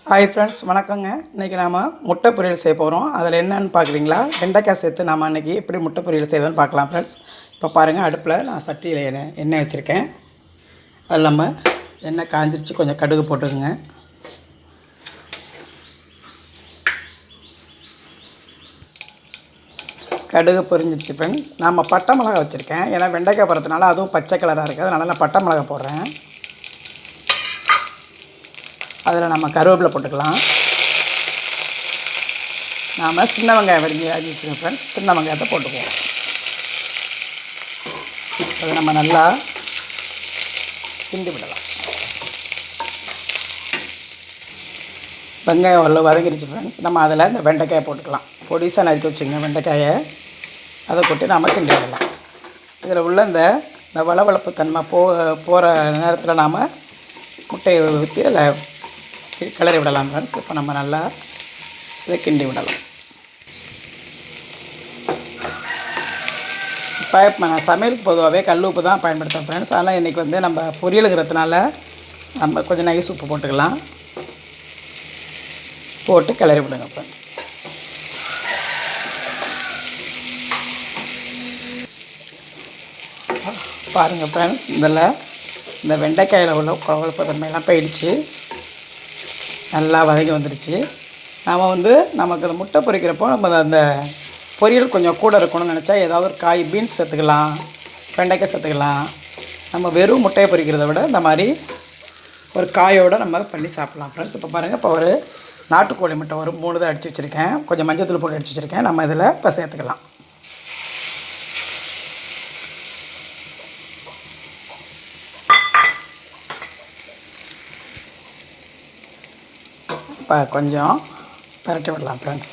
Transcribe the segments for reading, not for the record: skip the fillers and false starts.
Hi friends, வணக்கங்க. இன்றைக்கி நாம் முட்டை பொரியல் செய்ய போகிறோம். அதில் என்னென்னு பார்க்குறீங்களா? வெண்டைக்காய் சேர்த்து நாம் இன்றைக்கி எப்படி முட்டை பொரியல் செய்யறதுன்னு பார்க்கலாம் ஃப்ரெண்ட்ஸ். இப்போ பாருங்கள், அடுப்பில் நான் சட்டியில் எண்ணெய் வச்சுருக்கேன். அதில் நம்ம எண்ணெய் காஞ்சிருச்சு, கொஞ்சம் கடுகு போட்டுக்குங்க. கடுகு பொரிஞ்சிருச்சு ஃப்ரெண்ட்ஸ். நம்ம பட்டை மிளகா வச்சுருக்கேன். ஏன்னா வெண்டைக்காய் போகிறதுனால அதுவும் பச்சை கலராக இருக்குது, அதனால் நான் பட்டை மிளகா போடுறேன். அதில் நம்ம கருவேப்பிலை போட்டுக்கலாம். நாம் சின்ன வெங்காயம் வரைஞ்சி வச்சுருக்கோம் ஃப்ரெண்ட்ஸ். சின்ன வெங்காயத்தை போட்டுக்குவோம். அதை நம்ம நல்லா கிண்டி விடலாம். வெங்காயம் உள்ள வதங்கிருச்சு ஃப்ரெண்ட்ஸ். நம்ம அதில் இந்த வெண்டைக்காயை போட்டுக்கலாம். பொடிசாக நறுக்கி வச்சுங்க வெண்டைக்காயை. அதை போட்டு நாம் கிண்டி விடலாம். இதில் உள்ள இந்த வளவளப்பு தன்மை போகிற நேரத்தில் நாம் முட்டையை ஊற்றி அதில் கிளறி விடலாம் ஃப்ரெண்ட்ஸ். இப்போ நம்ம நல்லா இதை கிண்டி விடலாம். இப்போ நான் சமையலுக்கு பொதுவாகவே கல் உப்பு தான் பயன்படுத்துகிறேன் ஃப்ரெண்ட்ஸ். அதனால் இன்றைக்கி வந்து நம்ம பொரியலுங்கிறதுனால நம்ம கொஞ்சம் நைஸ் உப்பு போட்டுக்கலாம். போட்டு கிளறி விடுங்க ஃப்ரெண்ட்ஸ். பாருங்கள் ஃப்ரெண்ட்ஸ், இந்த வெண்டைக்காயில் உள்ள குழப்ப தன்மையெல்லாம் போயிடுச்சு. நல்லா வதங்கி வந்துடுச்சு. நாம் வந்து நமக்கு அந்த முட்டை பொரிக்கிறப்போ நம்ம அந்த பொரியல் கொஞ்சம் கூட இருக்கணும்னு நினச்சா ஏதாவது ஒரு காய், பீன்ஸ் சேர்த்துக்கலாம், வெண்டைக்காய் சேர்த்துக்கலாம். நம்ம வெறும் முட்டையை பொரிக்கிறத விட இந்த மாதிரி ஒரு காயோடு நம்ம பண்ணி சாப்பிட்லாம் ஃப்ரெண்ட்ஸ். இப்போ பாருங்கள், இப்போ ஒரு நாட்டுக்கோழி முட்டை ஒரு 3 தான் அடித்து வச்சுருக்கேன். கொஞ்சம் மஞ்சள் தூள் போட்டு அடித்து வச்சுருக்கேன். நம்ம இதில் இப்போ சேர்த்துக்கலாம். இப்போ கொஞ்சம் பரட்டி விடலாம் ஃப்ரெண்ட்ஸ்.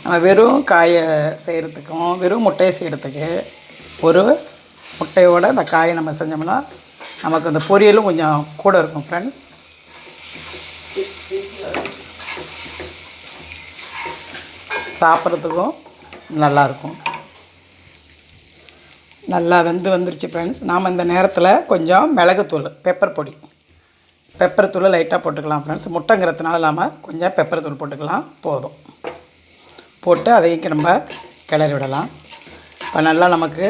நம்ம வெறும் காயை செய்கிறதுக்கும் வெறும் முட்டையை செய்கிறதுக்கு ஒரு முட்டையோடு அந்த காயை நம்ம செஞ்சோம்னா நமக்கு அந்த பொரியலும் கொஞ்சம் கூட இருக்கும் ஃப்ரெண்ட்ஸ். சாப்பிட்றதுக்கும் நல்லாயிருக்கும். நல்லா வந்துருச்சு ஃப்ரெண்ட்ஸ். நாம் இந்த நேரத்தில் கொஞ்சம் மிளகுத்தூள், பெப்பர் தூள் லைட்டாக போட்டுக்கலாம் ஃப்ரெண்ட்ஸ். முட்டைங்கிறதுனால இல்லாமல் கொஞ்சம் பெப்பர் தூள் போட்டுக்கலாம், போதும். போட்டு அதையும் நம்ம கிளறி விடலாம். இப்போ நல்லா நமக்கு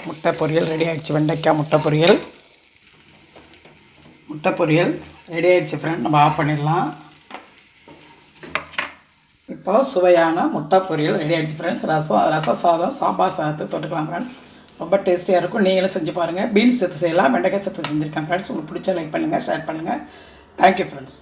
முட்டை பொரியல் ரெடி ஆகிடுச்சு. வெண்டைக்காய் முட்டை பொரியல் ரெடி ஆகிடுச்சு ஃப்ரெண்ட். நம்ம ஆஃப் பண்ணிடலாம். இப்போ சுவையான முட்டை பொரியல் ரெடி ஆகிடுச்சு ஃப்ரெண்ட்ஸ். ரச சாதம், சாம்பார் சாதத்தை தொட்டுக்கலாம் ஃப்ரெண்ட்ஸ். ரொம்ப டேஸ்டியாக இருக்கும். நீங்களும் செஞ்சு பாருங்கள். பீன்ஸ் சேர்த்து செய்யலாம், வெண்டைக்காய் சேர்த்து செஞ்சுருக்கேன் ஃப்ரெண்ட்ஸ். உங்களுக்கு பிடிச்சா லைக் பண்ணுங்கள், ஷேர் பண்ணுங்கள். Thank you friends.